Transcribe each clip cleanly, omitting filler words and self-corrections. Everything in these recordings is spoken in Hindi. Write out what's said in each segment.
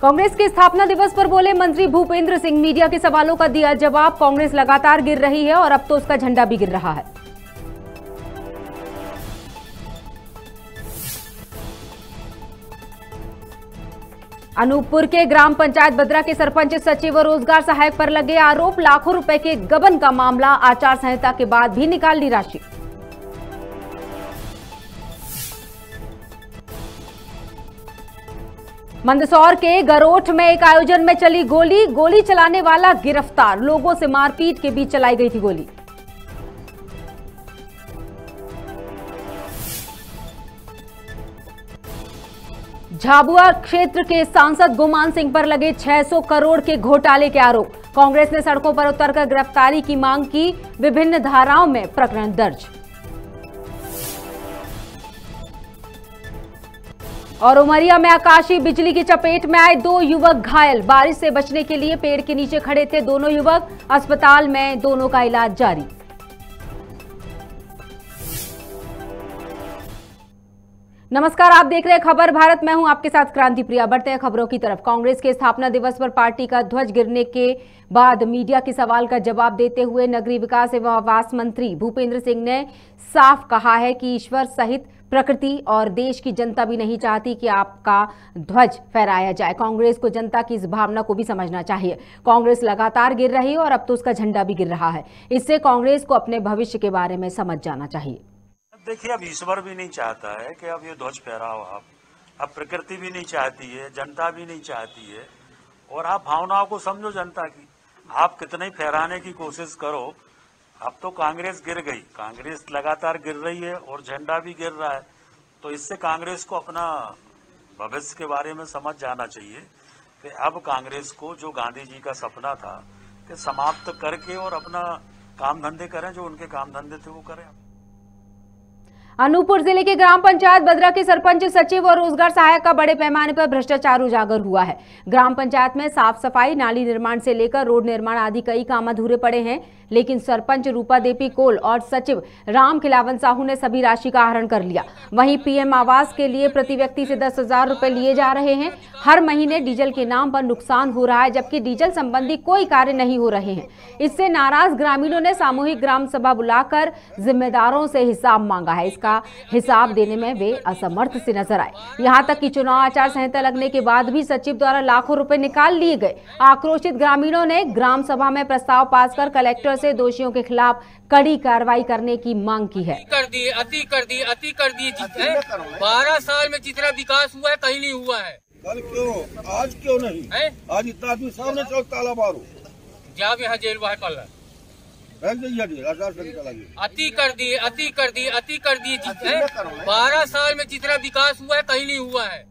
कांग्रेस के स्थापना दिवस पर बोले मंत्री भूपेंद्र सिंह। मीडिया के सवालों का दिया जवाब। कांग्रेस लगातार गिर रही है और अब तो उसका झंडा भी गिर रहा है। अनूपपुर के ग्राम पंचायत बद्रा के सरपंच सचिव व रोजगार सहायक पर लगे आरोप। लाखों रुपए के गबन का मामला। आचार संहिता के बाद भी निकाल ली राशि। मंदसौर के गरोठ में एक आयोजन में चली गोली। गोली चलाने वाला गिरफ्तार। लोगों से मारपीट के बीच चलाई गई थी गोली। झाबुआ क्षेत्र के सांसद गुमान सिंह पर लगे 600 करोड़ के घोटाले के आरोप। कांग्रेस ने सड़कों पर उतरकर गिरफ्तारी की मांग की। विभिन्न धाराओं में प्रकरण दर्ज। और उमरिया में आकाशीय बिजली की चपेट में आए 2 युवक घायल। बारिश से बचने के लिए पेड़ के नीचे खड़े थे दोनों युवक। अस्पताल में दोनों का इलाज जारी। नमस्कार, आप देख रहे हैं खबर भारत। मैं हूं आपके साथ क्रांति प्रिया। बढ़ते हैं खबरों की तरफ। कांग्रेस के स्थापना दिवस पर पार्टी का ध्वज गिरने के बाद मीडिया के सवाल का जवाब देते हुए नगरीय विकास एवं आवास मंत्री भूपेंद्र सिंह ने साफ कहा है कि ईश्वर सहित प्रकृति और देश की जनता भी नहीं चाहती कि आपका ध्वज फहराया जाए। कांग्रेस को जनता की इस भावना को भी समझना चाहिए। कांग्रेस लगातार गिर रही है और अब तो उसका झंडा भी गिर रहा है। इससे कांग्रेस को अपने भविष्य के बारे में समझ जाना चाहिए। देखिए, अब ईश्वर भी नहीं चाहता है कि अब ये ध्वज फहराओ आप। अब प्रकृति भी नहीं चाहती है, जनता भी नहीं चाहती है। और आप भावनाओं को समझो जनता की। आप कितने फहराने की कोशिश करो, अब तो कांग्रेस गिर गई। कांग्रेस लगातार गिर रही है और झंडा भी गिर रहा है। तो इससे कांग्रेस को अपना भविष्य के बारे में समझ जाना चाहिए कि अब कांग्रेस को जो गांधी जी का सपना था कि समाप्त करके और अपना काम धंधे करें, जो उनके काम धंधे थे वो करें। अनूपपुर जिले के ग्राम पंचायत बद्रा के सरपंच सचिव और रोजगार सहायक का बड़े पैमाने पर भ्रष्टाचार उजागर हुआ है। ग्राम पंचायत में साफ सफाई, नाली निर्माण से लेकर रोड निर्माण आदि कई काम अधूरे पड़े हैं, लेकिन सरपंच रूपा देवी कोल और सचिव राम खिलावन साहू ने सभी राशि का आहरण कर लिया। वहीं पीएम आवास के लिए प्रति व्यक्ति से 10,000 रुपए लिए जा रहे हैं। हर महीने डीजल के नाम पर नुकसान हो रहा है, जबकि डीजल संबंधी कोई कार्य नहीं हो रहे हैं। इससे नाराज ग्रामीणों ने सामूहिक ग्राम सभा बुलाकर जिम्मेदारों से हिसाब मांगा है। इसका हिसाब देने में वे असमर्थ से नजर आए। यहां तक कि चुनाव आचार संहिता लगने के बाद भी सचिव द्वारा लाखों रुपए निकाल लिए गए। आक्रोशित ग्रामीणों ने ग्राम सभा में प्रस्ताव पास कर कलेक्टर से दोषियों के खिलाफ कड़ी कार्रवाई करने की मांग की है। अति कर दी 12 साल में जितना विकास हुआ है कहीं नहीं हुआ है। कल क्यों, आज क्यों नहीं है? आज इतना आदमी सामने चौक ताला मारो जब यहाँ जेल बाहर कल अति कर दी 12 साल में जितना विकास हुआ है कहीं नहीं हुआ है।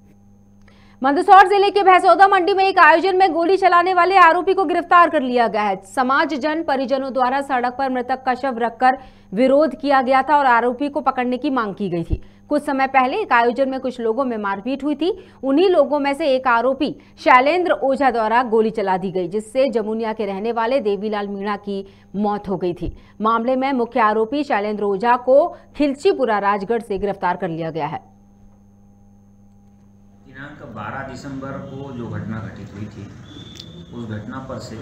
मंदसौर जिले के भैंसौदा मंडी में एक आयोजन में गोली चलाने वाले आरोपी को गिरफ्तार कर लिया गया है। समाज जन परिजनों द्वारा सड़क पर मृतक का शव रखकर विरोध किया गया था और आरोपी को पकड़ने की मांग की गई थी। कुछ समय पहले एक आयोजन में कुछ लोगों में मारपीट हुई थी। उन्हीं लोगों में से एक आरोपी शैलेंद्र ओझा द्वारा गोली चला दी गई, जिससे जमुनिया के रहने वाले देवीलाल मीणा की मौत हो गई थी। मामले में मुख्य आरोपी शैलेंद्र ओझा को खिलचीपुरा राजगढ़ से गिरफ्तार कर लिया गया है। दिनांक 12 दिसंबर को जो घटना घटित हुई थी, उस घटना पर से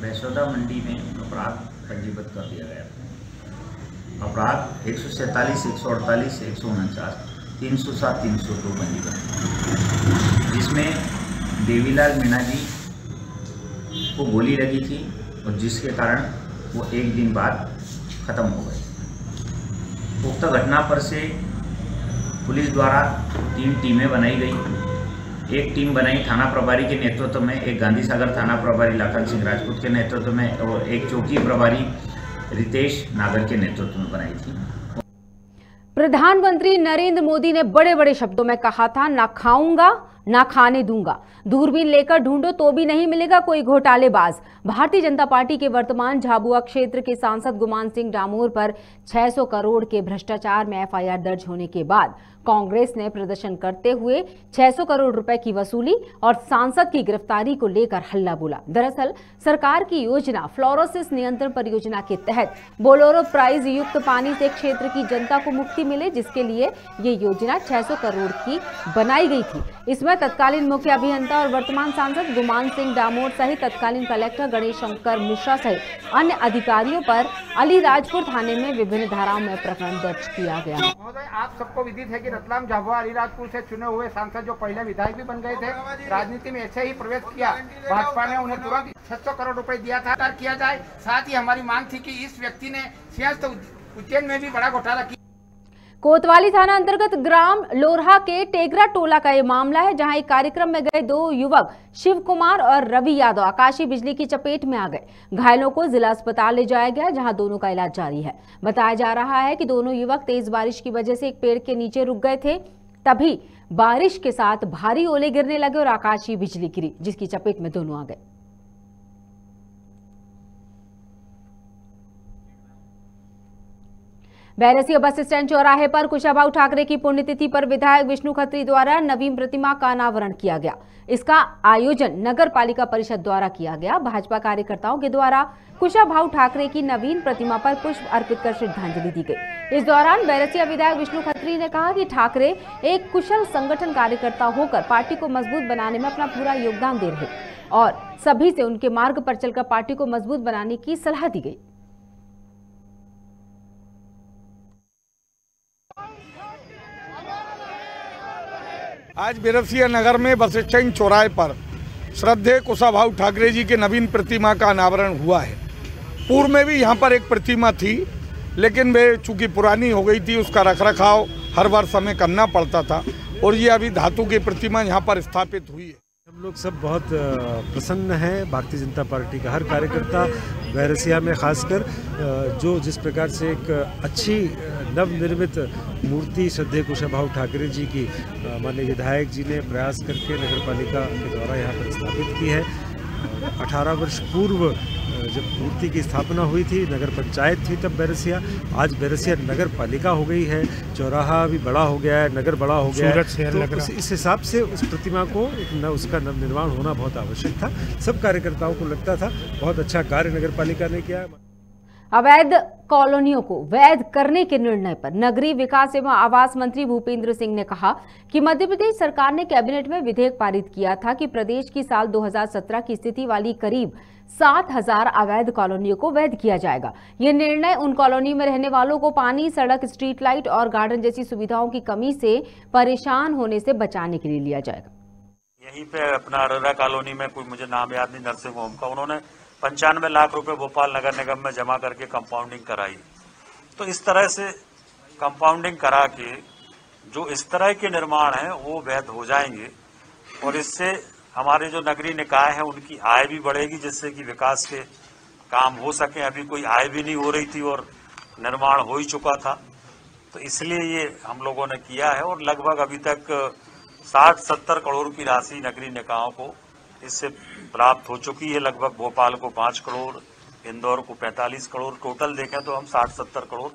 भैंसौदा मंडी में अपराध पंजीबद्ध कर दिया गया था। अपराध 147, 148, 149, 307, 302 पंजीबद्ध, जिसमें देवीलाल मीणा जी को गोली लगी थी और जिसके कारण वो एक दिन बाद खत्म हो गए। उक्त घटना पर से पुलिस द्वारा 3 टीमें बनाई गई। एक टीम बनाई थाना प्रभारी के नेतृत्व में, एक गांधी सागर थाना प्रभारी लाखन सिंह राजपूत के नेतृत्व में और एक चौकी प्रभारी रितेश नागर के नेतृत्व में बनाई थी। प्रधानमंत्री नरेंद्र मोदी ने बड़े बड़े शब्दों में कहा था, ना खाऊंगा ना खाने दूंगा। दूरबीन लेकर ढूंढो तो भी नहीं मिलेगा कोई घोटालेबाज। भारतीय जनता पार्टी के वर्तमान झाबुआ क्षेत्र के सांसद गुमान सिंह डामोर पर 600 करोड़ के भ्रष्टाचार में एफआईआर दर्ज होने के बाद कांग्रेस ने प्रदर्शन करते हुए 600 करोड़ रुपए की वसूली और सांसद की गिरफ्तारी को लेकर हल्ला बोला। दरअसल सरकार की योजना फ्लोरोसिस नियंत्रण परियोजना के तहत बोलोरो प्राइज युक्त पानी से क्षेत्र की जनता को मुक्ति मिले, जिसके लिए ये योजना 600 करोड़ की बनाई गई थी। इसमें तत्कालीन मुख्य अभियंता और वर्तमान सांसद गुमान सिंह डामोर सहित तत्कालीन कलेक्टर गणेश शंकर मिश्रा सहित अन्य अधिकारियों पर अलीराजपुर थाने में विभिन्न धाराओं में प्रकरण दर्ज किया गया। महोदय, आप सबको विदित है कि रतलाम झाबुआ अलीराजपुर से चुने हुए सांसद जो पहले विधायक भी बन गए थे, राजनीति में ऐसे ही प्रवेश किया, भाजपा ने उन्हें तुरंत 600 करोड़ रुपए दिया था किया जाए। साथ ही हमारी मांग थी कि इस व्यक्ति ने सिंहस्थ उज्जैन में भी बड़ा घोटाला किया। कोतवाली थाना अंतर्गत ग्राम लोरहा के टेगरा टोला का ये मामला है, जहां एक कार्यक्रम में गए 2 युवक शिव कुमार और रवि यादव आकाशीय बिजली की चपेट में आ गए। घायलों को जिला अस्पताल ले जाया गया, जहां दोनों का इलाज जारी है। बताया जा रहा है कि दोनों युवक तेज बारिश की वजह से एक पेड़ के नीचे रुक गए थे, तभी बारिश के साथ भारी ओले गिरने लगे और आकाशीय बिजली गिरी, जिसकी चपेट में दोनों आ गए। बैरसिया बस स्टैंड चौराहे पर कुशाभाऊ ठाकरे की पुण्यतिथि पर विधायक विष्णु खत्री द्वारा नवीन प्रतिमा का अनावरण किया गया। इसका आयोजन नगर पालिका परिषद द्वारा किया गया। भाजपा कार्यकर्ताओं के द्वारा कुशाभाऊ ठाकरे की नवीन प्रतिमा पर पुष्प अर्पित कर श्रद्धांजलि दी गई। इस दौरान बैरसिया विधायक विष्णु खत्री ने कहा कि ठाकरे एक कुशल संगठन कार्यकर्ता होकर पार्टी को मजबूत बनाने में अपना पूरा योगदान दे रहे और सभी से उनके मार्ग पर चलकर पार्टी को मजबूत बनाने की सलाह दी गई। आज बैरसिया नगर में बस स्टैंड चौराहे पर श्रद्धेय कुशाभाऊ ठाकरे जी के नवीन प्रतिमा का अनावरण हुआ है। पूर्व में भी यहाँ पर एक प्रतिमा थी, लेकिन वे चूंकि पुरानी हो गई थी, उसका रखरखाव हर वर्ष हमें करना पड़ता था और ये अभी धातु की प्रतिमा यहाँ पर स्थापित हुई है। हम लोग सब बहुत प्रसन्न हैं। भारतीय जनता पार्टी का हर कार्यकर्ता बैरसिया में खासकर जो जिस प्रकार से एक अच्छी नवनिर्मित मूर्ति श्रद्धेय कुशाभाऊ ठाकरे जी की माननीय विधायक जी ने प्रयास करके नगर पालिका के द्वारा यहाँ पर स्थापित की है। 18 वर्ष पूर्व जब मूर्ति की स्थापना हुई थी, नगर पंचायत थी तब बैरसिया, आज बैरसिया नगर पालिका हो गई है, चौराहा भी बड़ा हो गया है, नगर बड़ा हो गया है, तो इस हिसाब से उस प्रतिमा को उसका नवनिर्माण होना बहुत आवश्यक था। सब कार्यकर्ताओं को लगता था बहुत अच्छा कार्य नगर पालिका ने किया। अवैध कॉलोनियों को वैध करने के निर्णय पर नगरीय विकास एवं आवास मंत्री भूपेंद्र सिंह ने कहा कि मध्य प्रदेश सरकार ने कैबिनेट में विधेयक पारित किया था कि प्रदेश की साल 2017 की स्थिति वाली करीब 7,000 अवैध कॉलोनियों को वैध किया जाएगा। ये निर्णय उन कॉलोनी में रहने वालों को पानी, सड़क, स्ट्रीट लाइट और गार्डन जैसी सुविधाओं की कमी से परेशान होने से बचाने के लिए लिया जाएगा। यहीं पे अपना अरोरा कॉलोनी में कोई मुझे नाम याद नहीं, नर्सिंग होम का, उन्होंने 95 लाख रुपए भोपाल नगर निगम में जमा करके कंपाउंडिंग कराई। तो इस तरह से कंपाउंडिंग करा के जो इस तरह के निर्माण हैं वो वैध हो जाएंगे और इससे हमारे जो नगरीय निकाय हैं उनकी आय भी बढ़ेगी, जिससे कि विकास के काम हो सके। अभी कोई आय भी नहीं हो रही थी और निर्माण हो ही चुका था, तो इसलिए ये हम लोगों ने किया है और लगभग अभी तक 60-70 करोड़ की राशि नगरीय निकायों को इससे प्राप्त हो चुकी है। लगभग भोपाल को 5 करोड़, इंदौर को 45 करोड़, टोटल देखें तो हम 60-70 करोड़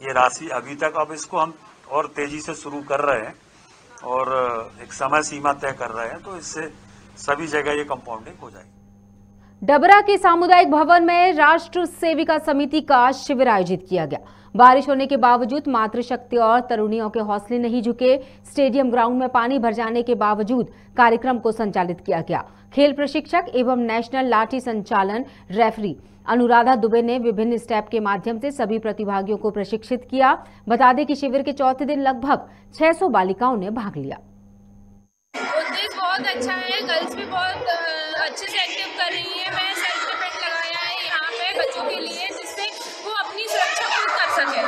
ये राशि अभी तक, अब इसको हम और तेजी से शुरू कर रहे हैं और एक समय सीमा तय कर रहे हैं, तो इससे सभी जगह ये कंपाउंडिंग हो जाएगी। डबरा के सामुदायिक भवन में राष्ट्र सेविका समिति का शिविर आयोजित किया गया। बारिश होने के बावजूद मातृशक्ति और तरुणियों के हौसले नहीं झुके। स्टेडियम ग्राउंड में पानी भर जाने के बावजूद कार्यक्रम को संचालित किया गया। खेल प्रशिक्षक एवं नेशनल लाठी संचालन रेफरी अनुराधा दुबे ने विभिन्न स्टेप के माध्यम से सभी प्रतिभागियों को प्रशिक्षित किया। बता दें कि शिविर के चौथे दिन लगभग 600 बालिकाओं ने भाग लिया। उद्देश्य बहुत अच्छा है, गर्ल्स भी बहुत अच्छे से एक्टिव कर रही है। मैं सेल्फ डिफेंस लगाया है यहाँ पे बच्चों के लिए, जिससे वो अपनी सुरक्षा खुद कर सके,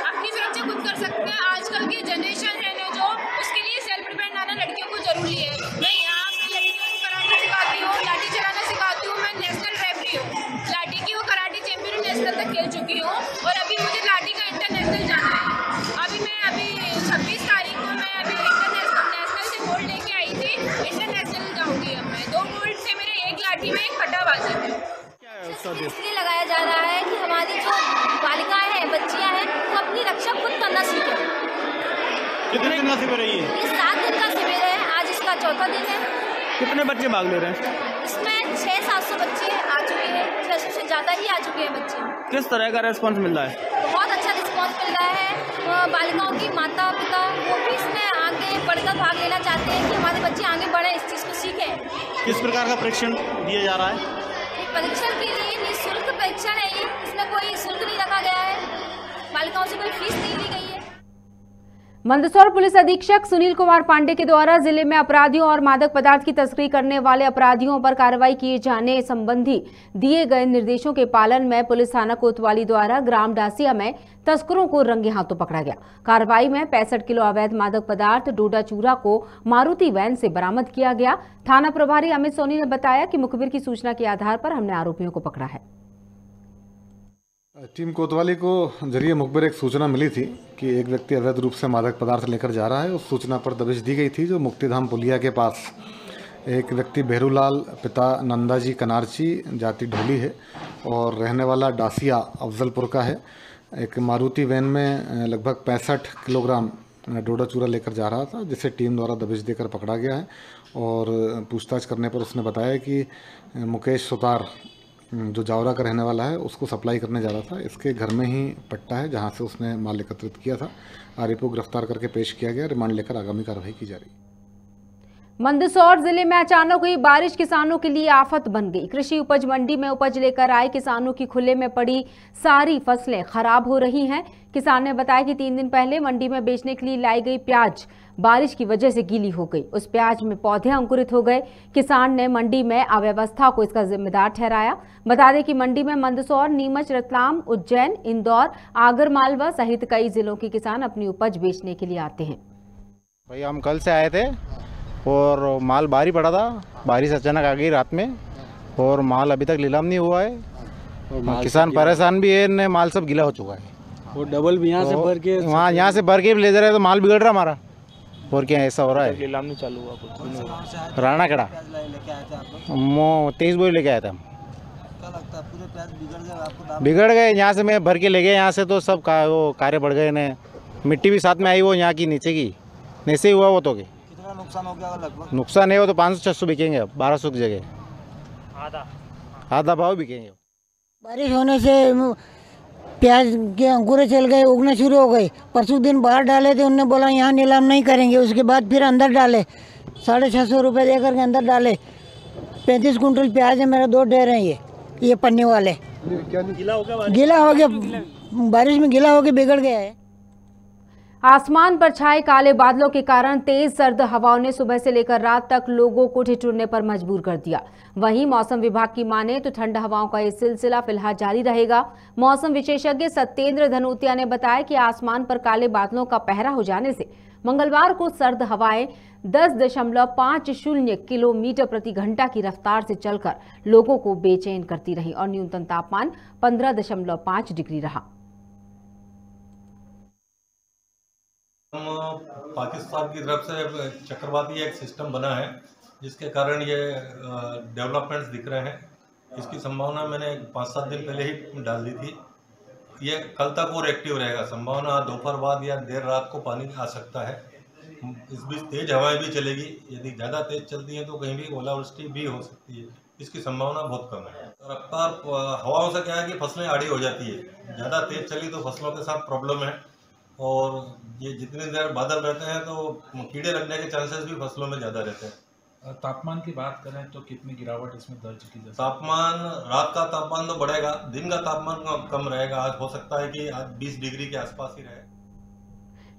अपनी सुरक्षा खुद कर सकते हैं। आजकल की जनरेशन है ना जो, उसके लिए सेल्फ डिफेंस आना लड़कियों को जरूरी है। मैं यहाँ पे लड़कियों को कराटे सिखाती हूँ, लाठी चलाना सिखाती हूँ। मैं नेशनल रेफरी हूँ, लाठी की वो कराटे चैंपियन नेशनल तक खेल चुकी हूँ और अभी मुझे लाठी का इंटरनेशनल जाना है। अभी 26 तारीख को मैं अभी नेशनल से गोल्ड लेके आई थी, इंटरनेशनल जाऊंगी। अब मैं 2 गोल्ड से मेरे एक लाठी में एक फटा बाजी है। इसलिए लगाया जा रहा है कि हमारी जो बालिकाएं हैं, बच्चियां हैं, वो अपनी रक्षा खुद करना सीखें। कितने दिन का शिविर है ये? 7 दिन का शिविर है, आज इसका चौथा दिन है। कितने बच्चे भाग ले रहे हैं? इसमें 600-700 बच्चे आ चुके हैं, 600 से ज्यादा ही आ चुके हैं बच्चे। किस तरह का रेस्पॉन्स मिल रहा है? बहुत अच्छा रिस्पॉन्स मिल रहा है। बालिकाओं की माता पिता वो भी इसमें आगे बढ़कर भाग लेना चाहते हैं कि हमारे बच्चे आगे बढ़े, इस चीज़ को सीखें। किस प्रकार का परीक्षण दिया जा रहा है? परीक्षण के लिए निःशुल्क परीक्षण है ये, इसमें कोई शुल्क नहीं रखा गया है, बालिकाओं से कोई फीस नहीं ली गई है। मंदसौर पुलिस अधीक्षक सुनील कुमार पांडे के द्वारा जिले में अपराधियों और मादक पदार्थ की तस्करी करने वाले अपराधियों पर कार्रवाई किए जाने संबंधी दिए गए निर्देशों के पालन में पुलिस थाना कोतवाली द्वारा ग्राम डासिया में तस्करों को रंगे हाथों पकड़ा गया। कार्रवाई में 65 किलो अवैध मादक पदार्थ डोडा चूरा को मारुति वैन से बरामद किया गया। थाना प्रभारी अमित सोनी ने बताया कि मुखबिर की सूचना के आधार पर हमने आरोपियों को पकड़ा है। टीम कोतवाली को जरिए मुखबिर एक सूचना मिली थी कि एक व्यक्ति अवैध रूप से मादक पदार्थ लेकर जा रहा है। उस सूचना पर दबिश दी गई थी जो मुक्तिधाम पुलिया के पास एक व्यक्ति बेहरूलाल पिता नंदाजी कनारची जाति ढोली है और रहने वाला डासिया अफजलपुर का है। एक मारुति वैन में लगभग 65 किलोग्राम डोडा चूरा लेकर जा रहा था, जिसे टीम द्वारा दबिश देकर पकड़ा गया है। और पूछताछ करने पर उसने बताया कि मुकेश सुतार जो जावरा का रहने वाला है उसको सप्लाई करने जा रहा था। इसके घर में ही पट्टा है जहां से उसने माल एकत्रित किया था। आरोपी को गिरफ्तार करके पेश किया गया। रिमांड लेकर आगामी कार्रवाई की जा रही है। मंदसौर जिले में अचानक हुई बारिश किसानों के लिए आफत बन गई। कृषि उपज मंडी में उपज लेकर आए किसानों की खुले में पड़ी सारी फसलें खराब हो रही हैं। किसान ने बताया कि 3 दिन पहले मंडी में बेचने के लिए लाई गई प्याज बारिश की वजह से गीली हो गई। उस प्याज में पौधे अंकुरित हो गए। किसान ने मंडी में अव्यवस्था को इसका जिम्मेदार ठहराया। बता दें कि मंडी में मंदसौर, नीमच, रतलाम, उज्जैन, इंदौर, आगरमालवा सहित कई जिलों के किसान अपनी उपज बेचने के लिए आते हैं। भाई हम कल से आए थे और माल भारी पड़ा था। बारिश अचानक आ गई रात में और माल अभी तक नीलाम नहीं हुआ है। किसान परेशान भी है, माल सब गीला हो चुका है। वो डबल भी यहाँ से भर के वहाँ यहाँ से भर के ले जा रहे हैं तो माल बिगड़ रहा हमारा। और क्या ऐसा हो रहा है? नीलाम नहीं चालू हुआ कुछ। राणा कड़ा 23 बोरी लेके आया था हम। बिगड़ गए। यहाँ से मैं भर के ले गए, यहाँ से तो सब वो कार्य बढ़ गए ने। मिट्टी भी साथ में आई वो यहाँ की नीचे की नीचे ही हुआ वो तो। कितना नुकसान हो गया लगभग? नुकसान नहीं हो तो 500-600 बिकेंगे, अब 1200 की जगह आधा भाव बिकेंगे। बारिश होने से प्याज के अंकुरे चल गए, उगने शुरू हो गए। परसों दिन बाहर डाले थे, उनने बोला यहाँ नीलाम नहीं करेंगे। उसके बाद फिर अंदर डाले, 650 रुपये दे करके अंदर डाले। 35 कुंटल प्याज है मेरा, 2 ढेर हैं ये पन्नी वाले। गीला हो गया, बारिश में गीला हो गया, बिगड़ गया है। आसमान पर छाए काले बादलों के कारण तेज सर्द हवाओं ने सुबह से लेकर रात तक लोगों को ठिठुरने पर मजबूर कर दिया। वहीं मौसम विभाग की माने तो ठंड हवाओं का ये सिलसिला फिलहाल जारी रहेगा। मौसम विशेषज्ञ सत्येंद्र धनोतिया ने बताया कि आसमान पर काले बादलों का पहरा हो जाने से मंगलवार को सर्द हवाएं 10.50 किलोमीटर प्रति घंटा की रफ्तार से चलकर लोगों को बेचैन करती रही और न्यूनतम तापमान 15.5 डिग्री रहा। पाकिस्तान की तरफ से चक्रवाती एक सिस्टम बना है जिसके कारण ये डेवलपमेंट्स दिख रहे हैं। इसकी संभावना मैंने 5-7 दिन पहले ही डाल दी थी। ये कल तक और एक्टिव रहेगा। संभावना दोपहर बाद या देर रात को पानी आ सकता है। इस बीच तेज हवाएं भी चलेगी। यदि ज़्यादा तेज चलती हैं तो कहीं भी ओलावृष्टि भी हो सकती है। इसकी संभावना बहुत कम है। रफ्तार हवाओं से क्या है कि फसलें आड़ी हो जाती है। ज़्यादा तेज चली तो फसलों के साथ प्रॉब्लम है और ये जितनी देर बादल रहते हैं तो कीड़े लगने के चांसेस भी फसलों में ज़्यादा रहते हैं। तापमान की बात करें तो कितनी गिरावट इसमें दर्ज की जा सकती है? तापमान, रात का तापमान तो बढ़ेगा, दिन का तापमान कम रहेगा। आज हो सकता है कि आज 20 डिग्री के आसपास ही रहे।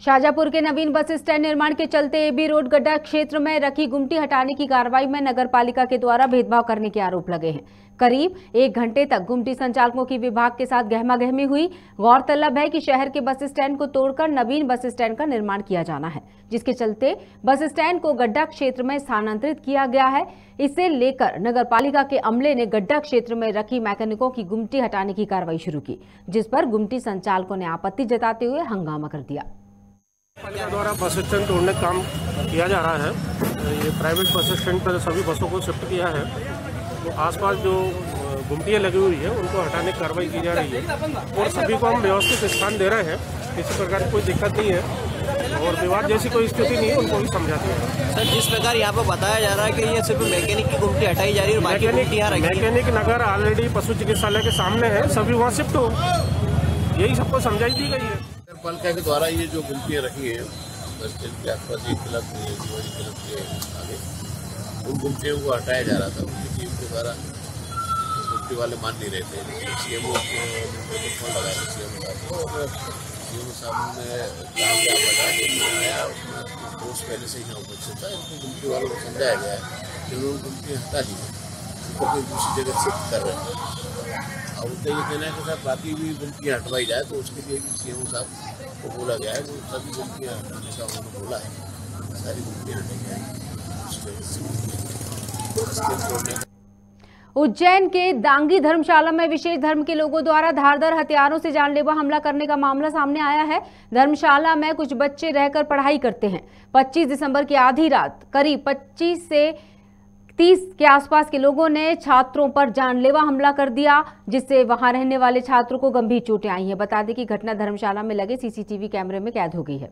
शाहजहांपुर के नवीन बस स्टैंड निर्माण के चलते एबी रोड गड्ढा क्षेत्र में रखी गुमटी हटाने की कार्रवाई में नगर पालिका के द्वारा भेदभाव करने के आरोप लगे हैं। करीब 1 घंटे तक गुमटी संचालकों की विभाग के साथ गहमागहमी हुई। गौरतलब है कि शहर के बस स्टैंड को तोड़कर नवीन बस स्टैंड का निर्माण किया जाना है, जिसके चलते बस स्टैंड को गड्ढा क्षेत्र में स्थानांतरित किया गया है। इसे लेकर नगर पालिका के अमले ने गड्ढा क्षेत्र में रखी मैकेनिकों की गुमटी हटाने की कार्रवाई शुरू की, जिस पर गुमटी संचालकों ने आपत्ति जताते हुए हंगामा कर दिया। द्वारा बस स्टैंड तोड़ने का काम किया जा रहा है। ये प्राइवेट बस स्टैंड पर सभी बसों को शिफ्ट किया है। तो आसपास जो गुमटियाँ लगी हुई है उनको हटाने की कार्रवाई की जा रही है और सभी को हम व्यवस्थित स्थान दे रहे हैं। किसी प्रकार की कोई दिक्कत नहीं है और विवाद जैसी कोई स्थिति नहीं है, उनको भी समझाते हैं। सर, जिस प्रकार यहाँ पर बताया जा रहा है कि ये सिर्फ मैकेनिक की गुमटी हटाई जा रही है और बाकी गुमटियाँ रखी हैं। मैकेनिक नगर ऑलरेडी पशु चिकित्सालय के सामने है, सभी वहाँ शिफ्ट हो, यही सबको समझाई दी गई है। पालिका के द्वारा ये जो गुमटियाँ रखी है बस स्टैंड के आसपास, एक क्लब के आगे उन गुमटियों को हटाया जा रहा था। उनकी टीम के द्वारा गुमटी वाले मान नहीं रहे थे। सीएम को फोन लगाया सीएम साहब और सीएम साहब ने कहा कि आप बता दें आया अपना दोस्त पहले से ही यहाँ उपस्थित था। इनको गुमटी वालों को समझाया गया है कि उन्होंने गुमटी हटा दी, उनको कोई दूसरी जगह शिफ्ट कर रहे हैं। और उनका ये कहना है कि सर बाकी भी गुमटियाँ हटवाई जाए, तो उसके लिए भी सीएम साहब को बोला गया है। वो सभी गुमटियाँ हटाने का उन्होंने बोला है, सारी गुमटियाँ हटाई जाएंगी। उज्जैन के दांगी धर्मशाला में विशेष धर्म के लोगों द्वारा धारदार हथियारों से जानलेवा हमला करने का मामला सामने आया है। धर्मशाला में कुछ बच्चे रहकर पढ़ाई करते हैं। 25 दिसंबर की आधी रात करीब 25 से 30 के आसपास के लोगों ने छात्रों पर जानलेवा हमला कर दिया, जिससे वहां रहने वाले छात्रों को गंभीर चोटें आई हैं। बता दें कि घटना धर्मशाला में लगे सीसीटीवी कैमरे में कैद हो गई है।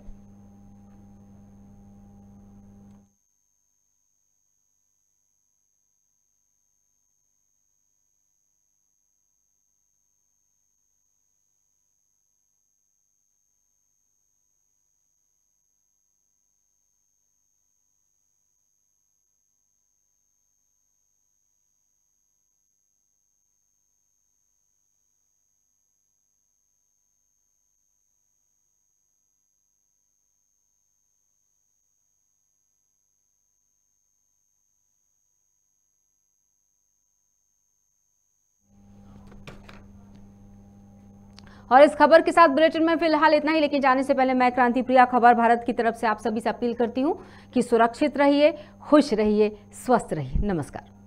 और इस खबर के साथ बुलेटिन में फिलहाल इतना ही, लेकिन जाने से पहले मैं क्रांति प्रिया खबर भारत की तरफ से आप सभी से अपील करती हूं कि सुरक्षित रहिए, खुश रहिए, स्वस्थ रहिए। नमस्कार।